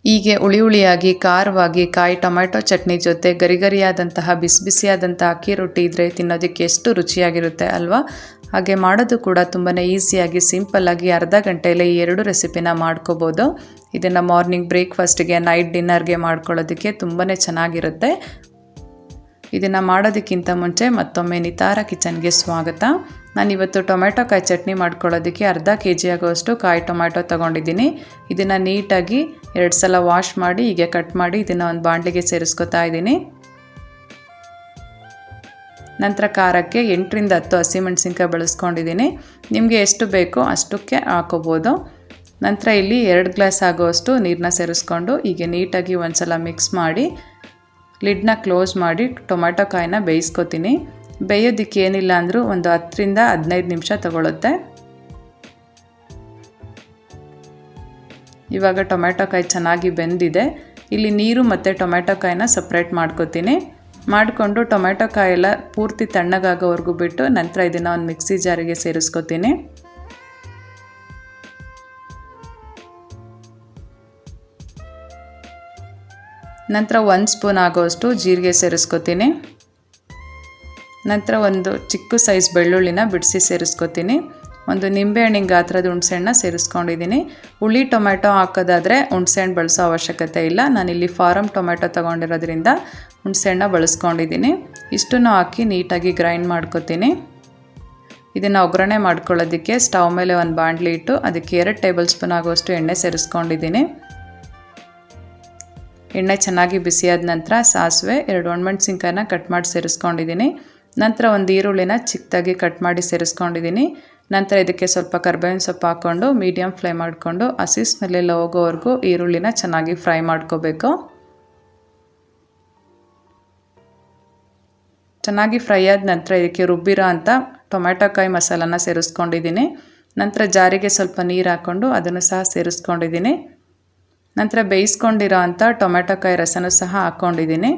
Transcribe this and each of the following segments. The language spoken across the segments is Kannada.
ಹೀಗೆ ಹುಳಿ ಹುಳಿಯಾಗಿ ಖಾರವಾಗಿ ಕಾಯಿ ಟೊಮೆಟೊ ಚಟ್ನಿ ಜೊತೆ ಗರಿಗರಿಯಾದಂತಹ ಬಿಸಿ ಬಿಸಿಯಾದಂತಹ ಅಕ್ಕಿ ರೊಟ್ಟಿ ಇದ್ದರೆ ತಿನ್ನೋದಕ್ಕೆ ಎಷ್ಟು ರುಚಿಯಾಗಿರುತ್ತೆ ಅಲ್ವಾ. ಹಾಗೆ ಮಾಡೋದು ಕೂಡ ತುಂಬಾ ಈಸಿಯಾಗಿ ಸಿಂಪಲ್ಲಾಗಿ ಅರ್ಧ ಗಂಟೆಯಲ್ಲಿ ಈ 2 ರೆಸಿಪಿನ ಮಾಡ್ಕೋಬೋದು. ಇದನ್ನು ಮಾರ್ನಿಂಗ್ ಬ್ರೇಕ್ಫಾಸ್ಟ್ಗೆ ನೈಟ್ ಡಿನ್ನರ್ಗೆ ಮಾಡ್ಕೊಳ್ಳೋದಕ್ಕೆ ತುಂಬಾ ಚೆನ್ನಾಗಿರುತ್ತೆ. ಇದನ್ನು ಮಾಡೋದಕ್ಕಿಂತ ಮುಂಚೆ ಮತ್ತೊಮ್ಮೆ ನಿತಾರ ಕಿಚನ್ಗೆ ಸ್ವಾಗತ. ನಾನಿವತ್ತು ಟೊಮೆಟೊ ಕಾಯಿ ಚಟ್ನಿ ಮಾಡ್ಕೊಳ್ಳೋದಕ್ಕೆ ಅರ್ಧ kg ಆಗುವಷ್ಟು ಕಾಯಿ ಟೊಮೆಟೊ ತೊಗೊಂಡಿದ್ದೀನಿ. ಇದನ್ನು ನೀಟಾಗಿ 2 ಸಲ ವಾಶ್ ಮಾಡಿ ಹೀಗೆ ಕಟ್ ಮಾಡಿ ಇದನ್ನು ಒಂದು ಬಾಣಲಿಗೆ ಸೇರಿಸ್ಕೊತಾ ಇದ್ದೀನಿ. ನಂತರ ಖಾರಕ್ಕೆ 8 ರಿಂದ 10 ಹಸಿಮೆಣಸಿನ್ಕಾಯಿ ಬಳಸ್ಕೊಂಡಿದ್ದೀನಿ. ನಿಮಗೆ ಎಷ್ಟು ಬೇಕೋ ಅಷ್ಟಕ್ಕೆ ಹಾಕೋಬೋದು. ನಂತರ ಇಲ್ಲಿ 2 ಗ್ಲಾಸ್ ಆಗುವಷ್ಟು ನೀರನ್ನ ಸೇರಿಸ್ಕೊಂಡು ಹೀಗೆ ನೀಟಾಗಿ ಒಂದು ಸಲ ಮಿಕ್ಸ್ ಮಾಡಿ ಲಿಡ್ನ ಕ್ಲೋಸ್ ಮಾಡಿ ಟೊಮೆಟೊ ಕಾಯಿನ ಬೇಯಿಸ್ಕೊತೀನಿ. ಬೇಯೋದಕ್ಕೆ ಏನಿಲ್ಲ ಅಂದರೂ ಒಂದು 10 ರಿಂದ 15 ನಿಮಿಷ ತಗೊಳುತ್ತೆ. ಇವಾಗ ಟೊಮೆಟೊ ಕಾಯಿ ಚೆನ್ನಾಗಿ ಬೆಂದಿದೆ. ಇಲ್ಲಿ ನೀರು ಮತ್ತು ಟೊಮೆಟೊ ಕಾಯಿನ ಸಪ್ರೇಟ್ ಮಾಡ್ಕೊತೀನಿ. ಮಾಡಿಕೊಂಡು ಟೊಮೆಟೊ ಕಾಯೆಲ್ಲ ಪೂರ್ತಿ ತಣ್ಣಗಾಗೋವರೆಗೂ ಬಿಟ್ಟು ನಂತರ ಇದನ್ನು ಒಂದು ಮಿಕ್ಸಿ ಜಾರಿಗೆ ಸೇರಿಸ್ಕೊತೀನಿ. ನಂತರ 1 ಸ್ಪೂನ್ ಆಗೋಷ್ಟು ಜೀರಿಗೆ ಸೇರಿಸ್ಕೊತೀನಿ. ನಂತರ ಒಂದು ಚಿಕ್ಕ ಸೈಜ್ ಬೆಳ್ಳುಳ್ಳಿನ ಬಿಡಿಸಿ ಸೇರಿಸ್ಕೊತೀನಿ. ಒಂದು ನಿಂಬೆಹಣ್ಣಿನ ಗಾತ್ರದ ಹುಣಸೆಹಣ್ಣ ಸೇರಿಸ್ಕೊಂಡಿದ್ದೀನಿ. ಹುಳಿ ಟೊಮೆಟೊ ಹಾಕೋದಾದರೆ ಹುಣಸೆಹಣ್ಣು ಬಳಸೋ ಅವಶ್ಯಕತೆ ಇಲ್ಲ. ನಾನಿಲ್ಲಿ ಫಾರಮ್ ಟೊಮೆಟೊ ತೊಗೊಂಡಿರೋದ್ರಿಂದ ಹುಣಸೆಹಣ್ಣ ಬಳಸ್ಕೊಂಡಿದ್ದೀನಿ. ಇಷ್ಟನ್ನು ಹಾಕಿ ನೀಟಾಗಿ ಗ್ರೈಂಡ್ ಮಾಡ್ಕೊತೀನಿ. ಇದನ್ನು ಒಗ್ಗರಣೆ ಮಾಡ್ಕೊಳ್ಳೋದಕ್ಕೆ ಸ್ಟವ್ ಮೇಲೆ ಒಂದು ಬಾಣಲಿ ಇಟ್ಟು ಅದಕ್ಕೆ 2 ಟೇಬಲ್ ಸ್ಪೂನ್ ಆಗುವಷ್ಟು ಎಣ್ಣೆ ಸೇರಿಸ್ಕೊಂಡಿದ್ದೀನಿ. ಎಣ್ಣೆ ಚೆನ್ನಾಗಿ ಬಿಸಿಯಾದ ನಂತರ ಸಾಸಿವೆ, 2 ಒಣಮೆಣಸಿನ್ಕಾಯಿನ ಕಟ್ ಮಾಡಿ ಸೇರಿಸ್ಕೊಂಡಿದ್ದೀನಿ. ನಂತರ ಒಂದು ಈರುಳ್ಳಿನ ಚಿಕ್ಕದಾಗಿ ಕಟ್ ಮಾಡಿ ಸೇರಿಸ್ಕೊಂಡಿದ್ದೀನಿ. ನಂತರ ಇದಕ್ಕೆ ಸ್ವಲ್ಪ ಕರಿಬೇವಿನ ಸೊಪ್ಪು ಹಾಕ್ಕೊಂಡು ಮೀಡಿಯಮ್ ಫ್ಲೇಮ್ ಮಾಡಿಕೊಂಡು ಹಸಿ ಸ್ಮೆಲ್ಲೆಲ್ಲ ಹೋಗೋವರೆಗೂ ಈರುಳ್ಳಿನ ಚೆನ್ನಾಗಿ ಫ್ರೈ ಮಾಡ್ಕೋಬೇಕು. ಚೆನ್ನಾಗಿ ಫ್ರೈ ಆದ ನಂತರ ಇದಕ್ಕೆ ರುಬ್ಬಿರೋ ಅಂಥ ಟೊಮೆಟೊ ಕಾಯಿ ಮಸಾಲಾನ ಸೇರಿಸ್ಕೊಂಡಿದ್ದೀನಿ. ನಂತರ ಜಾರಿಗೆ ಸ್ವಲ್ಪ ನೀರು ಹಾಕ್ಕೊಂಡು ಅದನ್ನು ಸಹ ಸೇರಿಸ್ಕೊಂಡಿದ್ದೀನಿ. ನಂತರ ಬೇಯಿಸ್ಕೊಂಡಿರೋ ಅಂಥ ಟೊಮೆಟೊ ಕಾಯಿ ರಸನೂ ಸಹ ಹಾಕ್ಕೊಂಡಿದ್ದೀನಿ.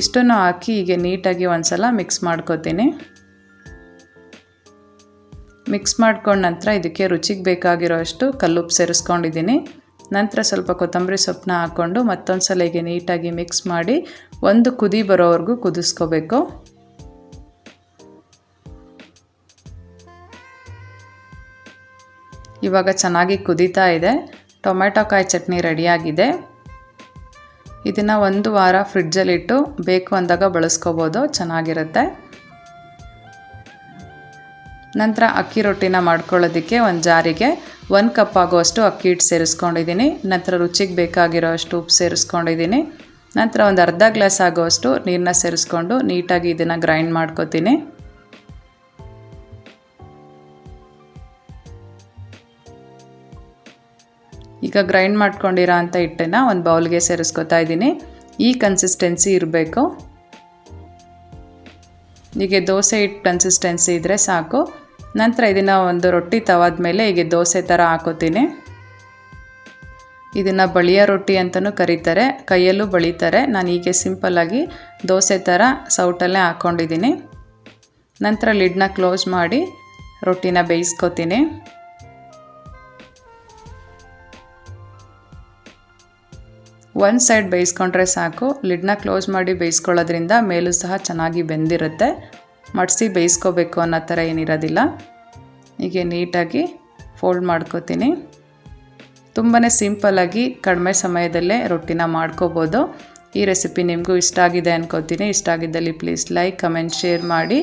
ಇಷ್ಟನ್ನು ಹಾಕಿ ಹೀಗೆ ನೀಟಾಗಿ ಒಂದು ಸಲ ಮಿಕ್ಸ್ ಮಾಡ್ಕೊತೀನಿ. ಮಿಕ್ಸ್ ಮಾಡ್ಕೊಂಡ ನಂತರ ಇದಕ್ಕೆ ರುಚಿಗೆ ಬೇಕಾಗಿರೋ ಅಷ್ಟು ಕಲ್ಲುಪ್ಪು ಸೇರಿಸ್ಕೊಂಡಿದ್ದೀನಿ. ನಂತರ ಸ್ವಲ್ಪ ಕೊತ್ತಂಬರಿ ಸೊಪ್ಪನ್ನ ಹಾಕ್ಕೊಂಡು ಮತ್ತೊಂದು ಸಲ ಹೀಗೆ ನೀಟಾಗಿ ಮಿಕ್ಸ್ ಮಾಡಿ ಒಂದು ಕುದಿ ಬರೋವರೆಗೂ ಕುದಿಸ್ಕೋಬೇಕು. ಇವಾಗ ಚೆನ್ನಾಗಿ ಕುದೀತಾ ಇದೆ. ಟೊಮೆಟೊ ಕಾಯಿ ಚಟ್ನಿ ರೆಡಿಯಾಗಿದೆ. ಇದನ್ನು 1 ವಾರ ಫ್ರಿಡ್ಜಲ್ಲಿಟ್ಟು ಬೇಕು ಅಂದಾಗ ಬಳಸ್ಕೋಬೋದು, ಚೆನ್ನಾಗಿರುತ್ತೆ. ನಂತರ ಅಕ್ಕಿ ರೊಟ್ಟಿನ ಮಾಡ್ಕೊಳ್ಳೋದಕ್ಕೆ ಒಂದು ಜಾರಿಗೆ 1 ಕಪ್ ಆಗುವಷ್ಟು ಅಕ್ಕಿ ಹಿಟ್ಟು ಸೇರಿಸ್ಕೊಂಡಿದ್ದೀನಿ. ನಂತರ ರುಚಿಗೆ ಬೇಕಾಗಿರೋ ಅಷ್ಟು ಉಪ್ಪು ಸೇರಿಸ್ಕೊಂಡಿದ್ದೀನಿ. ನಂತರ ಒಂದು ಅರ್ಧ ಗ್ಲಾಸ್ ಆಗುವಷ್ಟು ನೀರನ್ನ ಸೇರಿಸ್ಕೊಂಡು ನೀಟಾಗಿ ಇದನ್ನು ಗ್ರೈಂಡ್ ಮಾಡ್ಕೊತೀನಿ. ಈಗ ಗ್ರೈಂಡ್ ಮಾಡ್ಕೊಂಡಿರೋ ಅಂಥ ಹಿಟ್ಟನ್ನು ಒಂದು ಬೌಲ್ಗೆ ಸೇರಿಸ್ಕೊತಾ ಇದ್ದೀನಿ. ಈ ಕನ್ಸಿಸ್ಟೆನ್ಸಿ ಇರಬೇಕು. ಹೀಗೆ ದೋಸೆ ಹಿಟ್ಟು ಕನ್ಸಿಸ್ಟೆನ್ಸಿ ಇದ್ದರೆ ಸಾಕು. ನಂತರ ಇದನ್ನು ಒಂದು ರೊಟ್ಟಿ ತವಾದ ಮೇಲೆ ಹೀಗೆ ದೋಸೆ ಥರ ಹಾಕೋತೀನಿ. ಇದನ್ನು ಬಳಿಯ ರೊಟ್ಟಿ ಅಂತಲೂ ಕರೀತಾರೆ, ಕೈಯಲ್ಲೂ ಬಳಿತಾರೆ. ನಾನು ಹೀಗೆ ಸಿಂಪಲ್ಲಾಗಿ ದೋಸೆ ಥರ ಸೌಟಲ್ಲೇ ಹಾಕ್ಕೊಂಡಿದ್ದೀನಿ. ನಂತರ ಲಿಡ್ನ ಕ್ಲೋಸ್ ಮಾಡಿ ರೊಟ್ಟಿನ ಬೇಯಿಸ್ಕೊತೀನಿ. ಒಂದು ಸೈಡ್ ಬೇಯಿಸ್ಕೊಂಡ್ರೆ ಸಾಕು. ಲಿಡ್ನ ಕ್ಲೋಸ್ ಮಾಡಿ ಬೇಯಿಸ್ಕೊಳ್ಳೋದ್ರಿಂದ ಮೇಲೂ ಸಹ ಚೆನ್ನಾಗಿ ಬೆಂದಿರುತ್ತೆ. ಮಡಿಸಿ ಬೇಯಿಸ್ಕೋಬೇಕು ಅನ್ನೋ ಥರ ಏನಿರೋದಿಲ್ಲ. ಹೀಗೆ ನೀಟಾಗಿ ಫೋಲ್ಡ್ ಮಾಡ್ಕೋತೀನಿ. ತುಂಬಾ ಸಿಂಪಲ್ಲಾಗಿ ಕಡಿಮೆ ಸಮಯದಲ್ಲೇ ರೊಟ್ಟಿನ ಮಾಡ್ಕೋಬೋದು. ಈ ರೆಸಿಪಿ ನಿಮಗೂ ಇಷ್ಟ ಆಗಿದೆ ಅನ್ಕೋತೀನಿ. ಇಷ್ಟ ಆಗಿದ್ದಲ್ಲಿ ಪ್ಲೀಸ್ ಲೈಕ್, ಕಮೆಂಟ್, ಶೇರ್ ಮಾಡಿ.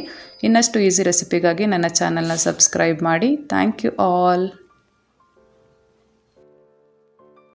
ಇನ್ನಷ್ಟು ಈಸಿ ರೆಸಿಪಿಗಾಗಿ ನನ್ನ ಚಾನಲ್ನ ಸಬ್ಸ್ಕ್ರೈಬ್ ಮಾಡಿ. Thank you all.